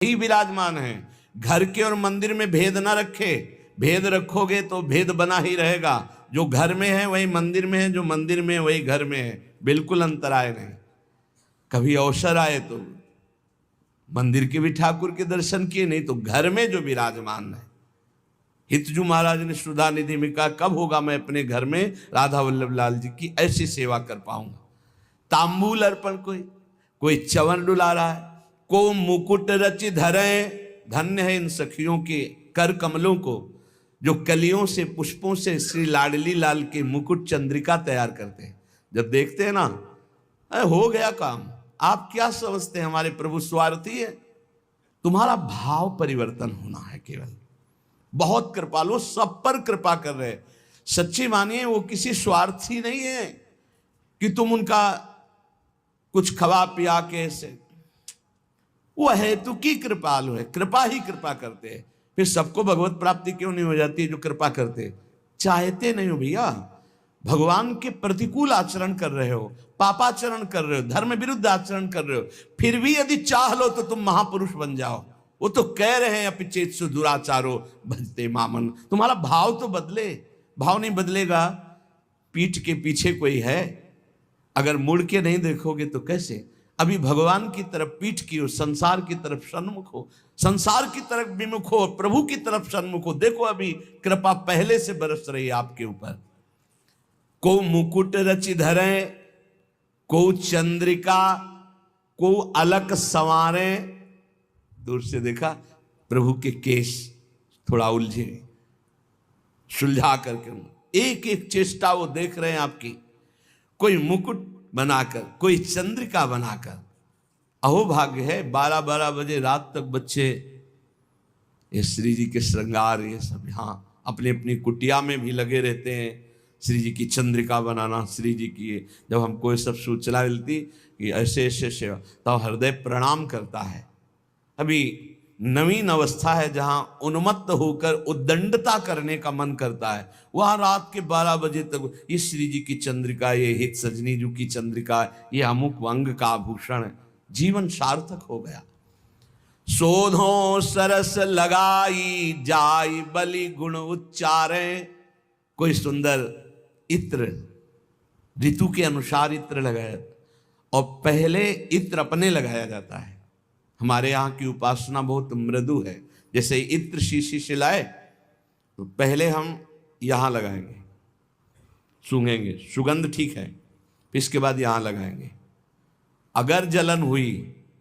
ही विराजमान है। घर के और मंदिर में भेद ना रखे, भेद रखोगे तो भेद बना ही रहेगा। जो घर में है वही मंदिर में है, जो मंदिर में है वही घर में है, बिल्कुल अंतराय नहीं। कभी अवसर आए तो मंदिर के भी ठाकुर के दर्शन किए, नहीं तो घर में जो विराजमान है। हितजू महाराज ने सुधा निधि में कहा, कब होगा मैं अपने घर में राधा वल्लभ लाल जी की ऐसी सेवा कर पाऊंगा। तांबूल अर्पण, कोई चवन डुला रहा है, को मुकुट रचि धरे, धन्य है इन सखियों के कर कमलों को जो कलियों से पुष्पों से श्री लाडली लाल के मुकुट चंद्रिका तैयार करते हैं। जब देखते हैं ना, हो गया काम। आप क्या समझते हैं हमारे प्रभु स्वार्थी है? तुम्हारा भाव परिवर्तन होना है केवल। बहुत कृपालु, सब पर कृपा कर रहे। सच्ची मानिए वो किसी स्वार्थी नहीं है कि तुम उनका कुछ खवा पिया के ऐसे, वो हेतु की कृपालु है, कृपा ही कृपा करते हैं। फिर सबको भगवत प्राप्ति क्यों नहीं हो जाती जो कृपा करते? चाहते नहीं हो भैया, भगवान के प्रतिकूल आचरण कर रहे हो, पापाचरण कर रहे हो, धर्म विरुद्ध आचरण कर रहे हो, फिर भी यदि चाह लो तो तुम महापुरुष बन जाओ। वो तो कह रहे हैं अपिचेत्सु दुराचारो भजते मामन। तुम्हारा भाव तो बदले। भाव नहीं बदलेगा, पीठ के पीछे कोई है, अगर मुड़ के नहीं देखोगे तो कैसे? अभी भगवान की तरफ पीठ की हो, संसार की तरफ सन्मुख हो, संसार की तरफ विमुख हो, प्रभु की तरफ सन्मुख हो। देखो अभी कृपा पहले से बरस रही है आपके ऊपर। को मुकुट रचि धरे, को चंद्रिका, को अलक संवारे। दूर से देखा प्रभु के केश थोड़ा उलझे, सुलझा करके एक एक चेष्टा वो देख रहे हैं आपकी। कोई मुकुट बनाकर, कोई चंद्रिका बनाकर। अहो भाग्य है, 12-12 बजे रात तक बच्चे ये श्री जी के श्रृंगार ये सब यहाँ अपनी अपनी कुटिया में भी लगे रहते हैं। श्री जी की चंद्रिका बनाना, श्री जी की जब हमको ये सब सूचना मिलती कि ऐसे ऐसे सेवा, तब हृदय प्रणाम करता है। अभी नवीन अवस्था है जहां उन्मत्त होकर उद्दंडता करने का मन करता है, वहां रात के 12 बजे तक ये श्री जी की चंद्रिका, ये हित सजनी जी की चंद्रिका, ये अमुक अंग का आभूषण, जीवन सार्थक हो गया। शोधो सरस लगाई जाई बलि गुण उच्चारे। कोई सुंदर इत्र, ऋतु के अनुसार इत्र लगाया, और पहले इत्र अपने लगाया जाता है। हमारे यहाँ की उपासना बहुत मृदु है। जैसे इत्र शीशी से लाए तो पहले हम यहाँ लगाएंगे, सूंघेंगे, सुगंध ठीक है, फिर इसके बाद यहाँ लगाएंगे। अगर जलन हुई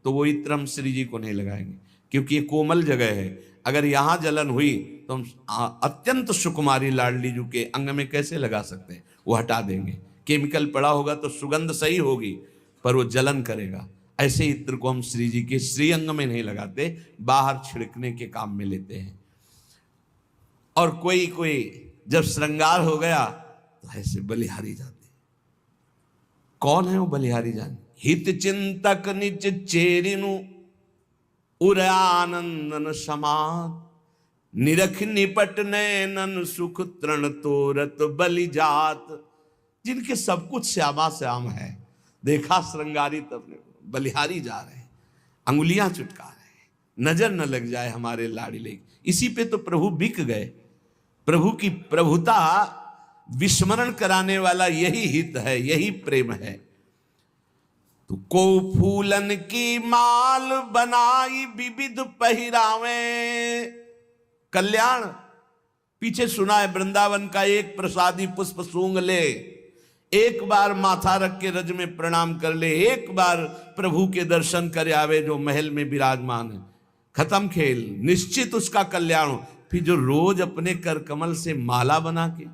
तो वो इत्र हम श्री जी को नहीं लगाएंगे, क्योंकि ये कोमल जगह है। अगर यहाँ जलन हुई तो हम अत्यंत सुकुमारी लाडली जी के अंग में कैसे लगा सकते हैं? वो हटा देंगे। केमिकल पड़ा होगा तो सुगंध सही होगी, पर वो जलन करेगा। ऐसे इत्र को हम श्री जी के श्रीअंग में नहीं लगाते, बाहर छिड़कने के काम में लेते हैं। और कोई कोई जब श्रृंगार हो गया तो ऐसे बलिहारी जाते। कौन है वो बलिहारी जान? हित चिंतक निज चेरिनु उर आनंदन समाद, निरख निपट नैनन सुख तृण तोरत बलि जात। जिनके सब कुछ श्यामा श्याम है, देखा श्रृंगारित अपने बलिहारी जा रहे हैं, अंगुलियां चुटका रहे हैं, नजर न लग जाए हमारे लाडले। इसी पे तो प्रभु बिक गए। प्रभु की प्रभुता विस्मरण कराने वाला यही हित है, यही प्रेम है। तो को फूलन की माल बनाई विविध पहिरावे। कल्याण पीछे सुना है, वृंदावन का एक प्रसादी पुष्प सूंघ ले, एक बार माथा रख के रज में प्रणाम कर ले, एक बार प्रभु के दर्शन करे आवे जो महल में विराजमान है, खत्म खेल, निश्चित उसका कल्याण हो। फिर जो रोज अपने कर कमल से माला बना के,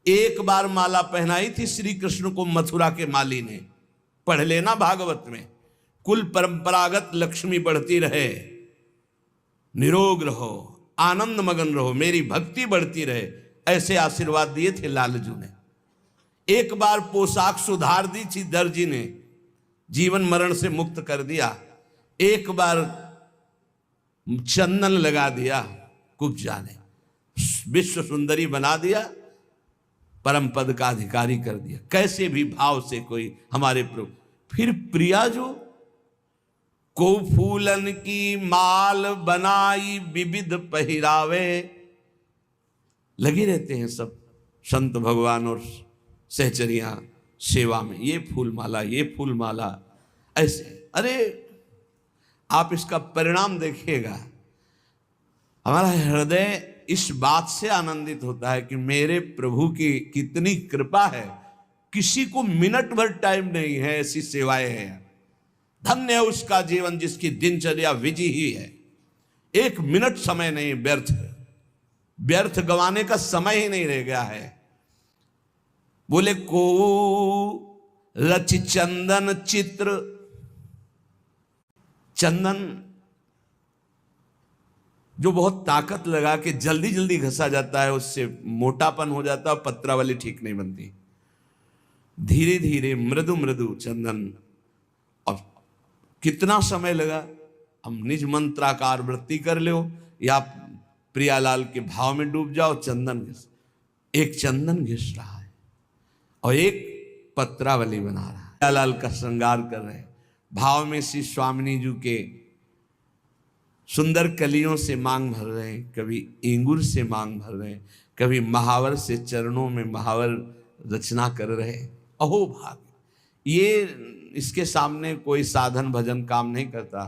एक बार माला पहनाई थी श्री कृष्ण को मथुरा के माली ने, पढ़ लेना भागवत में, कुल परंपरागत लक्ष्मी बढ़ती रहे, निरोग रहो, आनंद मगन रहो, मेरी भक्ति बढ़ती रहे, ऐसे आशीर्वाद दिए थे लालजू ने। एक बार पोशाक सुधार दी थी दर्जी ने, जीवन मरण से मुक्त कर दिया। एक बार चंदन लगा दिया, कुब्जा ने विश्व सुंदरी बना दिया, परम पद का अधिकारी कर दिया। कैसे भी भाव से कोई हमारे प्रभु। फिर प्रिया जो को फूलन की माल बनाई विविध पहिरावे। लगे रहते हैं सब संत भगवान और सहचरियां सेवा में, ये फूल माला, ये फूल माला, ऐसे। अरे आप इसका परिणाम देखिएगा, हमारा हृदय इस बात से आनंदित होता है कि मेरे प्रभु की कितनी कृपा है, किसी को मिनट भर टाइम नहीं है, ऐसी सेवाएं हैं। धन्य है उसका जीवन जिसकी दिनचर्या विजी ही है, एक मिनट समय नहीं व्यर्थ गंवाने का समय ही नहीं रह गया है। बोले को रच चंदन चित्र, चंदन जो बहुत ताकत लगा के जल्दी जल्दी घसा जाता है, उससे मोटापन हो जाता है, पत्रा वाली ठीक नहीं बनती। धीरे धीरे मृदु मृदु चंदन, और कितना समय लगा। हम निज मंत्राकार वृत्ति कर लो या प्रियालाल के भाव में डूब जाओ, चंदन घिस, एक चंदन घिस रहा है और एक पत्रावली बना रहा है, प्रियालाल का श्रृंगार कर रहे हैं। भाव में श्री स्वामिनी जी के सुंदर कलियों से मांग भर रहे हैं, कभी इंगुर से मांग भर रहे हैं, कभी महावर से चरणों में महावर रचना कर रहे हैं। अहो भाग, ये इसके सामने कोई साधन भजन काम नहीं करता।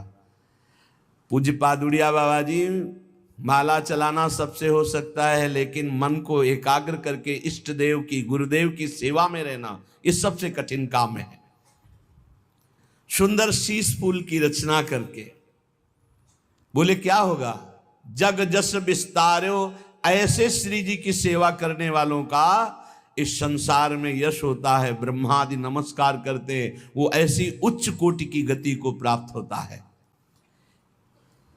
पूज्य पादुड़िया बाबा जी, माला चलाना सबसे हो सकता है, लेकिन मन को एकाग्र करके इष्ट देव की, गुरुदेव की सेवा में रहना, ये सबसे कठिन काम है। सुंदर शीश फूल की रचना करके बोले क्या होगा, जग जस विस्तारो, ऐसे श्री जी की सेवा करने वालों का इस संसार में यश होता है। ब्रह्मादि नमस्कार करते हैं, वो ऐसी उच्च कोटि की गति को प्राप्त होता है।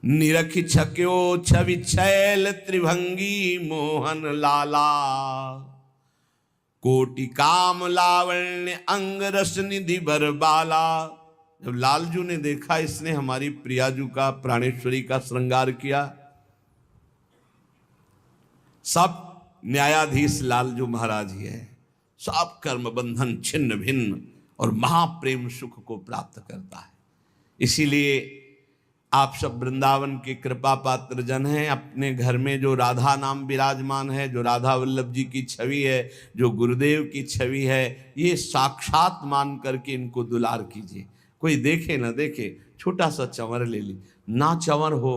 निरखि छक्यो छवि छैल त्रिभंगी मोहन लाला, कोटि काम लावण्य अंग रस निधि बरबाला। जब लालजू ने देखा इसने हमारी प्रियाजू का, प्राणेश्वरी का श्रृंगार किया, सब न्यायाधीश लालजू महाराज ही है, सब कर्म बंधन छिन्न भिन्न और महाप्रेम सुख को प्राप्त करता है। इसीलिए आप सब वृंदावन के कृपा पात्र जन हैं। अपने घर में जो राधा नाम विराजमान है, जो राधा वल्लभ जी की छवि है, जो गुरुदेव की छवि है, ये साक्षात मान करके इनको दुलार कीजिए। कोई देखे ना देखे, छोटा सा चंवर ले ली, ना चंवर हो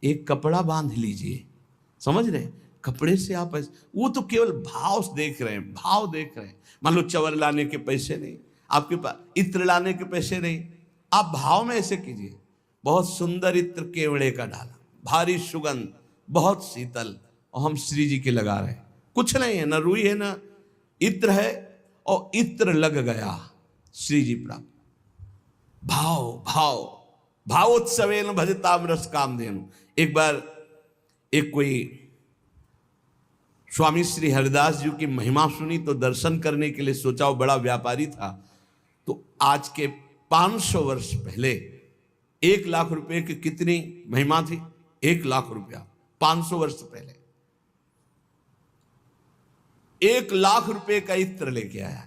एक कपड़ा बांध लीजिए, समझ रहे, कपड़े से आप वो तो केवल भाव देख रहे हैं, भाव देख रहे हैं। मान लो चंवर लाने के पैसे नहीं आपके पास, इत्र लाने के पैसे नहीं, आप भाव में ऐसे कीजिए। बहुत सुंदर इत्र केवड़े का डाला, भारी सुगंध, बहुत शीतल, और हम श्री जी के लगा रहे हैं। कुछ नहीं है, ना रुई है ना इत्र है, और इत्र लग गया, श्री जी प्राप्त। भाव भाव भावोत्सवेन भजताम रस कामधेनु। एक बार एक कोई स्वामी श्री हरिदास जी की महिमा सुनी तो दर्शन करने के लिए सोचा, वो बड़ा व्यापारी था। तो आज के 500 वर्ष पहले 1 लाख रुपए की कितनी महिमा थी, 1 लाख रुपया 500 वर्ष पहले 1 लाख रुपए का इत्र लेके आया।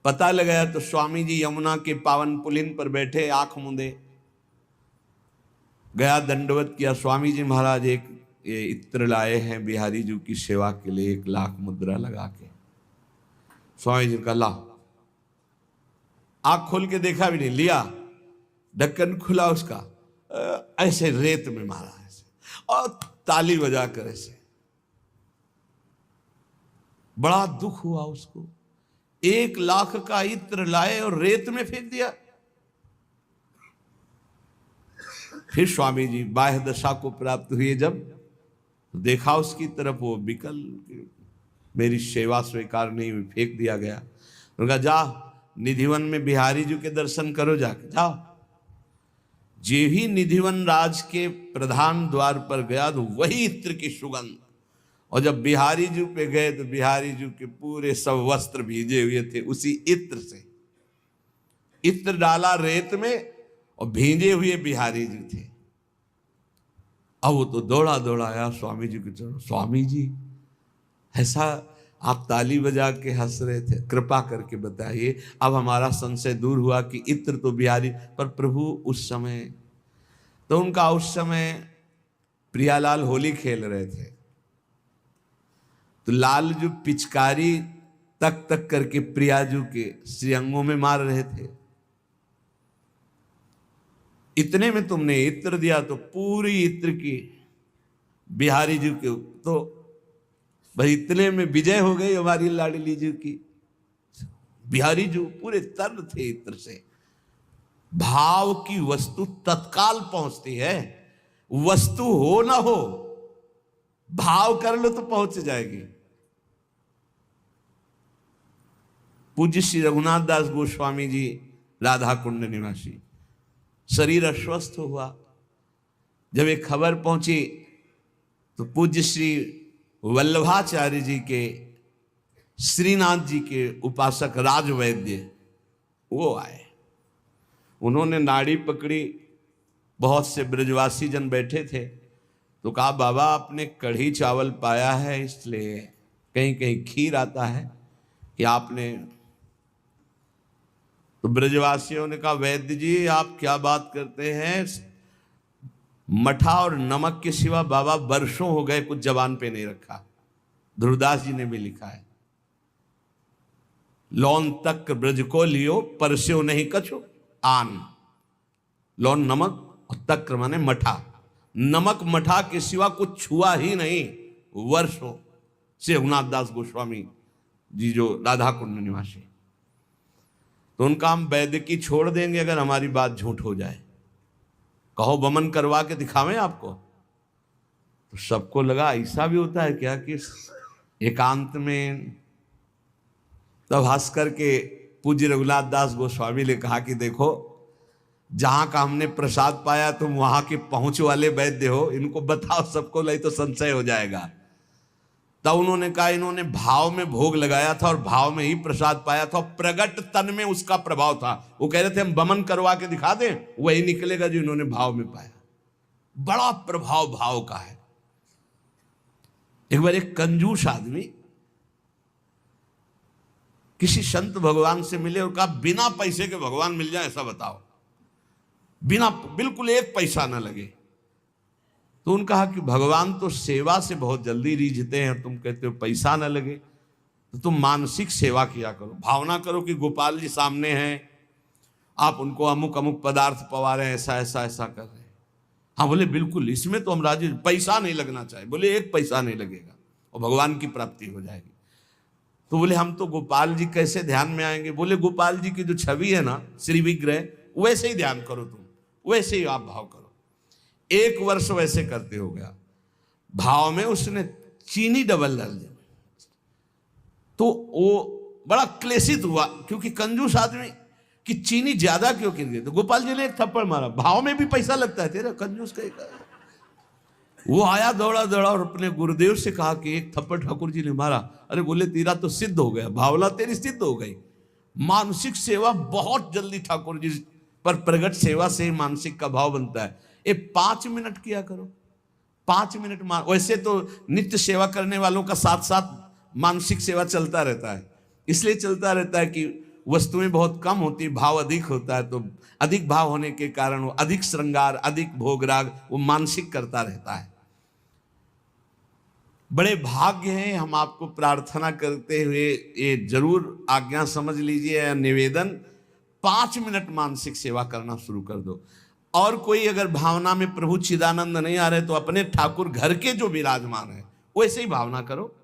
पता लगाया तो स्वामी जी यमुना के पावन पुलिन पर बैठे, आंख मूंदे, गया दंडवत किया। स्वामी जी महाराज एक ये इत्र लाए हैं बिहारी जी की सेवा के लिए, 1 लाख मुद्रा लगा के। स्वामी जी का ला, आंख खोल के देखा भी नहीं, लिया, ढक्कन खुला उसका, ऐसे रेत में मारा ऐसे, और ताली बजा कर ऐसे। बड़ा दुख हुआ उसको, 1 लाख का इत्र लाए और रेत में फेंक दिया। फिर स्वामी जी बाह्य दशा को प्राप्त हुए, जब देखा उसकी तरफ, वो विकल, मेरी सेवा स्वीकार नहीं हुई, फेंक दिया गया। उनका जा निधिवन में बिहारी जी के दर्शन करो, जाके जाओ। जे ही निधिवन राज के प्रधान द्वार पर गया तो वही इत्र की सुगंध, और जब बिहारी जी पे गए तो बिहारी जी के पूरे सब वस्त्र भीजे हुए थे उसी इत्र से। इत्र डाला रेत में और भींजे हुए बिहारी जी थे। अब वो तो दौड़ा दौड़ा आया स्वामी जी के चरणों, स्वामी जी ऐसा आप ताली बजा के हंस रहे थे, कृपा करके बताइए। अब हमारा संशय दूर हुआ कि इत्र तो बिहारी, पर प्रभु उस समय, तो उनका उस समय प्रियालाल होली खेल रहे थे, तो लाल जो पिचकारी तक तक करके प्रियाजू के श्रीअंगों में मार रहे थे। इतने में तुमने इत्र दिया तो पूरी इत्र की बिहारी जी के, तो भाई इतने में विजय हो गई हमारी लाडली जी की। बिहारी जी पूरे तर्र थे इत्र से। भाव की वस्तु तत्काल पहुंचती है, वस्तु हो ना हो, भाव कर लो तो पहुंच जाएगी। पूज्य श्री रघुनाथ दास गोस्वामी जी राधा कुंड निवासी, शरीर अस्वस्थ हुआ। जब एक खबर पहुंची तो पूज्य श्री वल्लभाचार्य जी के, श्रीनाथ जी के उपासक राजवैद्य वो आए। उन्होंने नाड़ी पकड़ी, बहुत से ब्रजवासी जन बैठे थे, तो कहा बाबा आपने कढ़ी चावल पाया है, इसलिए कहीं कहीं खीर आता है कि आपने, तो ब्रजवासियों ने कहा वैद्य जी आप क्या बात करते हैं, मठा और नमक के सिवा बाबा वर्षों हो गए कुछ जबान पे नहीं रखा। ध्रुवदास जी ने भी लिखा है, लौन तक ब्रज को लियो परस्यो नहीं कछो आन। लौन नमक और तक्र माने मठा, नमक मठा के सिवा कुछ छुआ ही नहीं वर्षों से। रघुनाथ दास गोस्वामी जी जो राधा कुंड निवासी, तो उनका हम वैद्य की छोड़ देंगे अगर हमारी बात झूठ हो जाए, कहो वमन करवा के दिखावें आपको। तो सबको लगा ऐसा भी होता है क्या कि एकांत में। तब हंस करके पूज्य रघुनाथ दास गोस्वामी ने कहा कि देखो जहां का हमने प्रसाद पाया तुम वहां के पहुंच वाले वैद्य हो, इनको बताओ सबको, नहीं तो संशय हो जाएगा। तब उन्होंने कहा इन्होंने भाव में भोग लगाया था और भाव में ही प्रसाद पाया था, प्रगट तन में उसका प्रभाव था। वो कह रहे थे हम वमन करवा के दिखा दें, वही निकलेगा जो इन्होंने भाव में पाया। बड़ा प्रभाव भाव का है। एक बार एक कंजूस आदमी किसी संत भगवान से मिले और कहा बिना पैसे के भगवान मिल जाए ऐसा बताओ, बिना, बिल्कुल एक पैसा ना लगे। तो उन्होंने कहा कि भगवान तो सेवा से बहुत जल्दी रीझते हैं, तुम कहते हो पैसा ना लगे, तो तुम मानसिक सेवा किया करो, भावना करो कि गोपाल जी सामने हैं, आप उनको अमुक अमुक पदार्थ पवा रहे हैं, ऐसा ऐसा ऐसा कर रहे हैं। हाँ बोले बिल्कुल, इसमें तो हम राजी, पैसा नहीं लगना चाहिए। बोले एक पैसा नहीं लगेगा और भगवान की प्राप्ति हो जाएगी। तो बोले हम तो गोपाल जी कैसे ध्यान में आएंगे। बोले गोपाल जी की जो छवि है ना, श्री विग्रह, वैसे ही ध्यान करो, तुम वैसे ही आप भाव करो। 1 वर्ष वैसे करते हो गया, भाव में उसने चीनी डबल डाल दी, तो वो बड़ा क्लेशित हुआ, क्योंकि कंजूस आदमी कि चीनी ज्यादा क्यों गिर गई। तो गोपाल जी ने एक थप्पड़ मारा, भाव में भी पैसा लगता है तेरा कंजूस का। वो आया दौड़ा दौड़ा और अपने गुरुदेव से कहा कि एक थप्पड़ ठाकुर जी ने मारा। अरे बोले तेरा तो सिद्ध हो गया, भावना तेरी सिद्ध हो गई। मानसिक सेवा बहुत जल्दी ठाकुर जी पर प्रगट सेवा से मानसिक का भाव बनता है। ये 5 मिनट किया करो, 5 मिनट वैसे तो नित्य सेवा करने वालों का साथ साथ मानसिक सेवा चलता रहता है, इसलिए चलता रहता है कि वस्तुएं बहुत कम होती, भाव अधिक होता है, तो अधिक भाव होने के कारण वो अधिक श्रृंगार, अधिक भोगराग वो मानसिक करता रहता है। बड़े भाग्य हैं, हम आपको प्रार्थना करते हुए ये जरूर आज्ञा समझ लीजिए, निवेदन, 5 मिनट मानसिक सेवा करना शुरू कर दो। और कोई अगर भावना में प्रभु चिदानंद नहीं आ रहे तो अपने ठाकुर घर के जो विराजमान है वैसे ही भावना करो।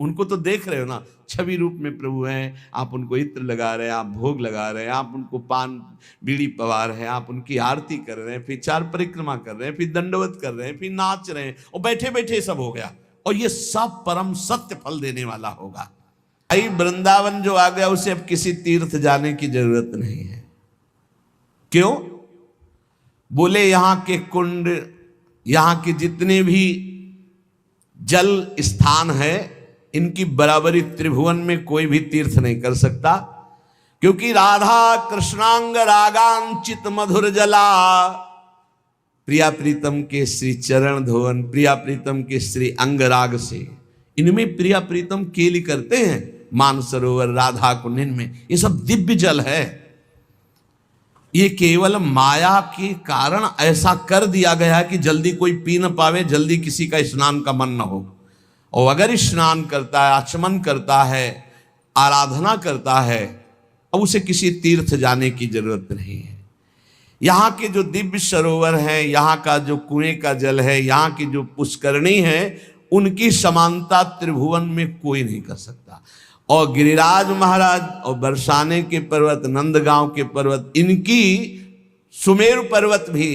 उनको तो देख रहे हो ना, छवि रूप में प्रभु हैं, आप उनको इत्र लगा रहे हैं, आप भोग लगा रहे हैं, आप उनको पान बीड़ी पवा रहे हैं, आप उनकी आरती कर रहे हैं, फिर 4 परिक्रमा कर रहे हैं, फिर दंडवत कर रहे हैं, फिर नाच रहे हैं, और बैठे बैठे सब हो गया। और ये सब परम सत्य फल देने वाला होगा। आई वृंदावन जो आ गया उसे अब किसी तीर्थ जाने की जरूरत नहीं है। क्यों? बोले यहां के कुंड, यहां के जितने भी जल स्थान है, इनकी बराबरी त्रिभुवन में कोई भी तीर्थ नहीं कर सकता, क्योंकि राधा कृष्णांग रागांचित मधुर जला, प्रिया प्रीतम के श्री चरण धोवन, प्रिया प्रीतम के श्री अंग राग से इनमें प्रिया प्रीतम केली करते हैं। मानसरोवर, राधा कुंड में ये सब दिव्य जल है। ये केवल माया के कारण ऐसा कर दिया गया है कि जल्दी कोई पी न पावे, जल्दी किसी का स्नान का मन न हो। और अगर स्नान करता है, आचमन करता है, आराधना करता है, अब उसे किसी तीर्थ जाने की जरूरत नहीं है। यहाँ के जो दिव्य सरोवर हैं, यहाँ का जो कुएं का जल है, यहाँ की जो पुष्करणी है, उनकी समानता त्रिभुवन में कोई नहीं कर सकता। और गिरिराज महाराज और बरसाने के पर्वत, नंदगांव के पर्वत, इनकी सुमेरु पर्वत भी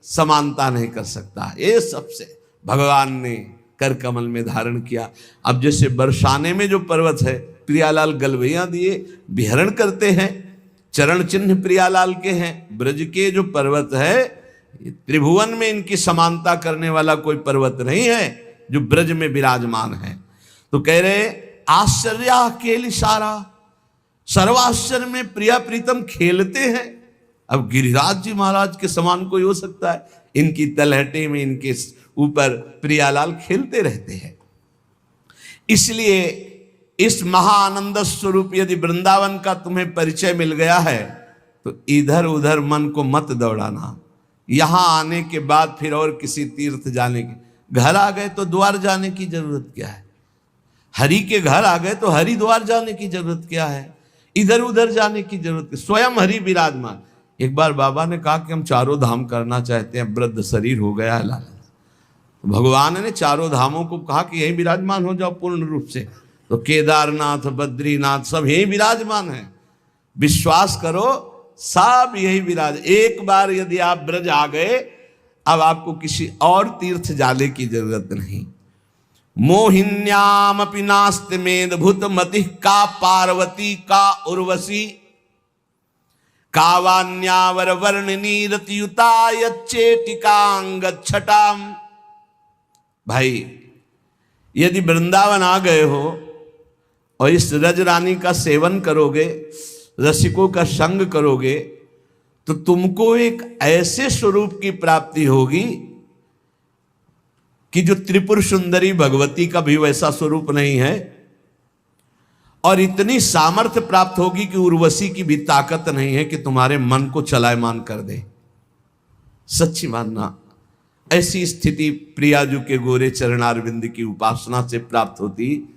समानता नहीं कर सकता। ये सबसे भगवान ने कर कमल में धारण किया। अब जैसे बरसाने में जो पर्वत है, प्रियालाल गलवैया दिए विहरण करते हैं, चरण चिन्ह प्रियालाल के हैं। ब्रज के जो पर्वत है, त्रिभुवन में इनकी समानता करने वाला कोई पर्वत नहीं है जो ब्रज में विराजमान है। तो कह रहे आश्चर्य खेल इशारा, सर्वाश्चर्य में प्रिया प्रीतम खेलते हैं। अब गिरिराज जी महाराज के समान कोई हो सकता है? इनकी तलहटे में, इनके ऊपर प्रियालाल खेलते रहते हैं। इसलिए इस महाआनंद स्वरूप यदि वृंदावन का तुम्हें परिचय मिल गया है तो इधर उधर मन को मत दौड़ाना। यहां आने के बाद फिर और किसी तीर्थ जाने की, घर आ गए तो द्वार जाने की जरूरत क्या है? हरि के घर आ गए तो हरिद्वार जाने की जरूरत क्या है? इधर उधर जाने की जरूरत, स्वयं हरि विराजमान। एक बार बाबा ने कहा कि हम चारों धाम करना चाहते हैं, वृद्ध शरीर हो गया है लालच। भगवान ने चारों धामों को कहा कि यही विराजमान हो जाओ पूर्ण रूप से। तो केदारनाथ, बद्रीनाथ सब यही विराजमान है। विश्वास करो, सब यही विराज। एक बार यदि आप ब्रज आ गए, अब आपको किसी और तीर्थ जाने की जरूरत नहीं। मोहिन्याम अपि नास्ति मेदभूत मति का पार्वती का उर्वशी कावान्यावर वर्णनी रतियुता यच्चेटिकांगच्छटाम। भाई यदि वृंदावन आ गए हो और इस रज रानी का सेवन करोगे, रसिकों का संग करोगे, तो तुमको एक ऐसे स्वरूप की प्राप्ति होगी कि जो त्रिपुर सुंदरी भगवती का भी वैसा स्वरूप नहीं है। और इतनी सामर्थ्य प्राप्त होगी कि उर्वशी की भी ताकत नहीं है कि तुम्हारे मन को चलायमान कर दे। सच्ची मानना, ऐसी स्थिति प्रियाजू के गोरे चरणारविंद की उपासना से प्राप्त होती।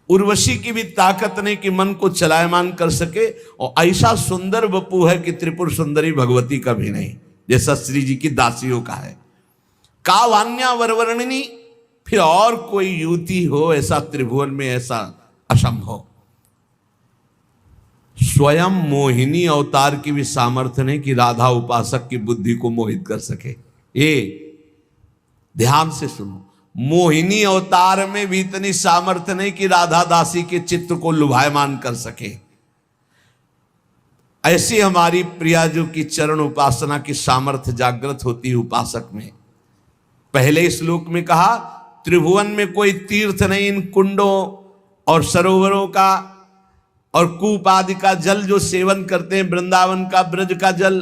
उर्वशी की भी ताकत नहीं कि मन को चलायमान कर सके, और ऐसा सुंदर वपु है कि त्रिपुर सुंदरी भगवती का भी नहीं, जैसा श्री जी की दासियों का है। का वान्या वरवर्णिनी, फिर और कोई युवती हो ऐसा त्रिभुवन में, ऐसा असंभव। स्वयं मोहिनी अवतार की भी सामर्थ्य नहीं कि राधा उपासक की बुद्धि को मोहित कर सके। ये ध्यान से सुनो, मोहिनी अवतार में भी इतनी सामर्थ्य नहीं कि राधा दासी के चित्त को लुभायमान कर सके। ऐसी हमारी प्रियाजू की चरण उपासना की सामर्थ्य जागृत होती है उपासक में। पहले श्लोक में कहा त्रिभुवन में कोई तीर्थ नहीं, इन कुंडों और सरोवरों का और कूप आदि का जल जो सेवन करते हैं, वृंदावन का ब्रज का जल,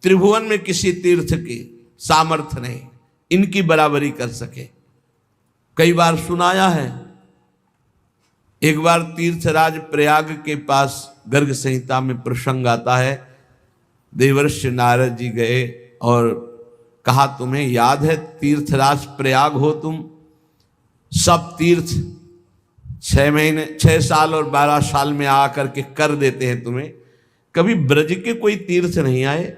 त्रिभुवन में किसी तीर्थ की सामर्थ्य नहीं इनकी बराबरी कर सके। कई बार सुनाया है। एक बार तीर्थराज प्रयाग के पास गर्ग संहिता में प्रसंग आता है। देवर्षि नारद जी गए और कहा, तुम्हें याद है तीर्थराज प्रयाग हो तुम, सब तीर्थ 6 साल और 12 साल में आकर के कर देते हैं तुम्हें, कभी ब्रज के कोई तीर्थ नहीं आए,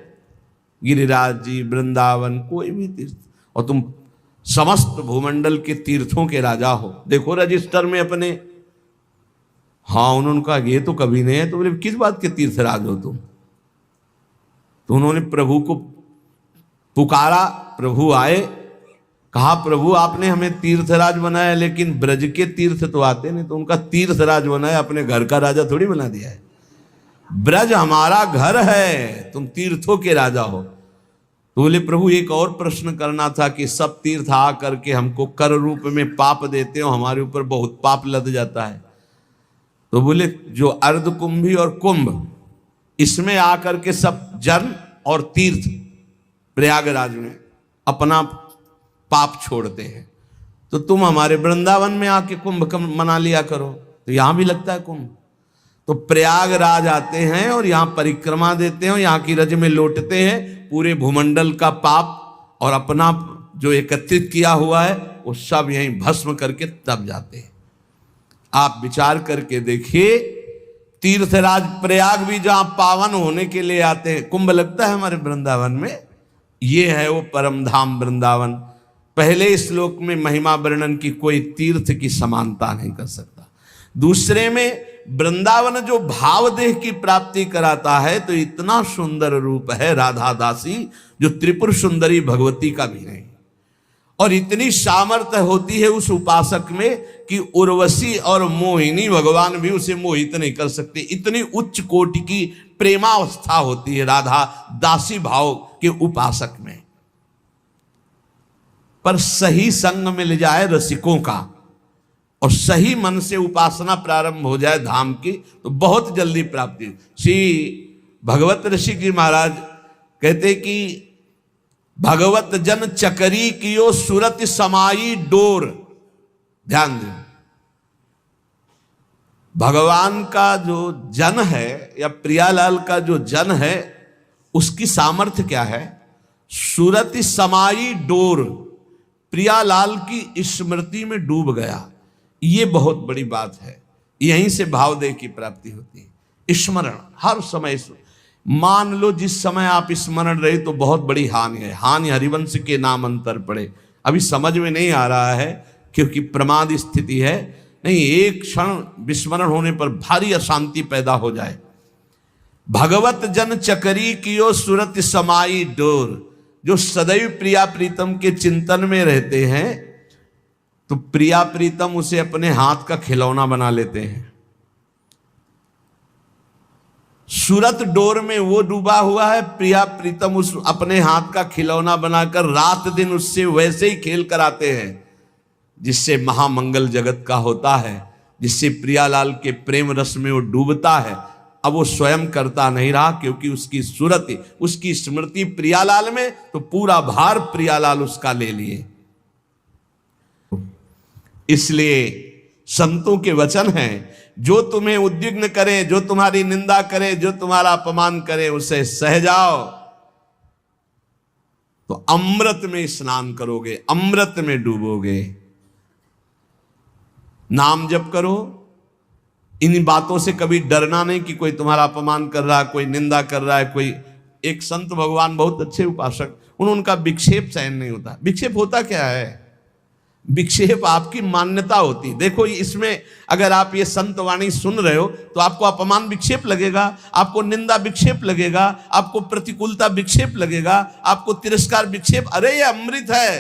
गिरिराज जी, वृंदावन, कोई भी तीर्थ, और तुम समस्त भूमंडल के तीर्थों के राजा हो। देखो रजिस्टर में अपने। हाँ, उन्होंने कहा ये तो कभी नहीं है। तो बोले किस बात के तीर्थराज हो तुम? तो उन्होंने प्रभु को पुकारा, प्रभु आए, कहा प्रभु आपने हमें तीर्थराज बनाया, लेकिन ब्रज के तीर्थ तो आते नहीं, तो उनका तीर्थराज बनाया, अपने घर का राजा थोड़ी बना दिया है। ब्रज हमारा घर है, तुम तीर्थों के राजा हो। तो बोले प्रभु एक और प्रश्न करना था कि सब तीर्थ आ करके हमको कर रूप में पाप देते हो, हमारे ऊपर बहुत पाप लद जाता है। तो बोले जो अर्ध कुंभी और कुंभ, इसमें आकर के सब जन और तीर्थ प्रयागराज में अपना पाप छोड़ते हैं। तो तुम हमारे वृंदावन में आके कुंभ मना लिया करो। तो यहां भी लगता है कुंभ। तो प्रयागराज आते हैं और यहां परिक्रमा देते हैं और यहां की रज में लौटते हैं, पूरे भूमंडल का पाप और अपना जो एकत्रित किया हुआ है वो सब यहीं भस्म करके तब जाते हैं। आप विचार करके देखिए, तीर्थराज प्रयाग भी जहां पावन होने के लिए आते हैं, कुंभ लगता है हमारे वृंदावन में। ये है वो परम धाम वृंदावन। पहले श्लोक में महिमा वर्णन की कोई तीर्थ की समानता नहीं कर सकता। दूसरे में वृंदावन जो भाव देह की प्राप्ति कराता है, तो इतना सुंदर रूप है राधा दासी जो त्रिपुर सुंदरी भगवती का भी नहीं। और इतनी सामर्थ्य होती है उस उपासक में कि उर्वशी और मोहिनी भगवान भी उसे मोहित नहीं कर सकते। इतनी उच्च कोटि की प्रेमावस्था होती है राधा दासी भाव के उपासक में। पर सही संग मिल जाए रसिकों का और सही मन से उपासना प्रारंभ हो जाए धाम की, तो बहुत जल्दी प्राप्ति। श्री भगवत ऋषि जी महाराज कहते कि भगवत जन चकरी कियो सुरत समाई डोर। ध्यान दें, भगवान का जो जन है या प्रियालाल का जो जन है, उसकी सामर्थ्य क्या है? सुरत समाई डोर, प्रियालाल की स्मृति में डूब गया। ये बहुत बड़ी बात है। यहीं से भावदेह की प्राप्ति होती है। स्मरण हर समय। मान लो जिस समय आप स्मरण रहे तो बहुत बड़ी हानि है। हानि हरिवंश के नाम अंतर पड़े। अभी समझ में नहीं आ रहा है क्योंकि प्रमाद स्थिति है। नहीं, एक क्षण विस्मरण होने पर भारी अशांति पैदा हो जाए। भगवत जन चकरी कियो सुरत समाई डोर, जो सदैव प्रिया प्रीतम के चिंतन में रहते हैं, तो प्रिया प्रीतम उसे अपने हाथ का खिलौना बना लेते हैं। सूरत डोर में वो डूबा हुआ है, प्रिया प्रीतम उस अपने हाथ का खिलौना बनाकर रात दिन उससे वैसे ही खेल कराते हैं जिससे महामंगल जगत का होता है, जिससे प्रियालाल के प्रेम रस में वो डूबता है। अब वो स्वयं करता नहीं रहा क्योंकि उसकी सूरत, उसकी स्मृति प्रियालाल में, तो पूरा भार प्रियालाल उसका ले लिए। इसलिए संतों के वचन हैं, जो तुम्हें उद्विग्न करे, जो तुम्हारी निंदा करे, जो तुम्हारा अपमान करे, उसे सह जाओ तो अमृत में स्नान करोगे, अमृत में डूबोगे। नाम जप करो, इन बातों से कभी डरना नहीं कि कोई तुम्हारा अपमान कर रहा है, कोई निंदा कर रहा है। कोई एक संत भगवान बहुत अच्छे उपासक, उनका विक्षेप सहन नहीं होता। विक्षेप होता क्या है? विक्षेप आपकी मान्यता होती। देखो इसमें अगर आप ये संत वाणी सुन रहे हो तो आपको अपमान विक्षेप लगेगा, आपको निंदा विक्षेप लगेगा, आपको प्रतिकूलता विक्षेप लगेगा, आपको तिरस्कार विक्षेप। अरे ये अमृत है,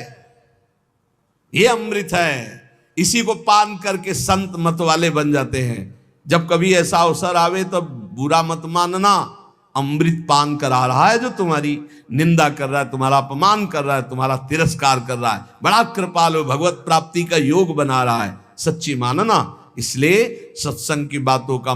ये अमृत है। इसी को पान करके संत मत वाले बन जाते हैं। जब कभी ऐसा अवसर आवे तो बुरा मत मानना, अमृत पान करा रहा है जो तुम्हारी निंदा कर रहा है, तुम्हारा अपमान कर रहा है, तुम्हारा तिरस्कार कर रहा है। बड़ा कृपालु, भगवत प्राप्ति का योग बना रहा है, सच्ची मानना। इसलिए सत्संग की बातों का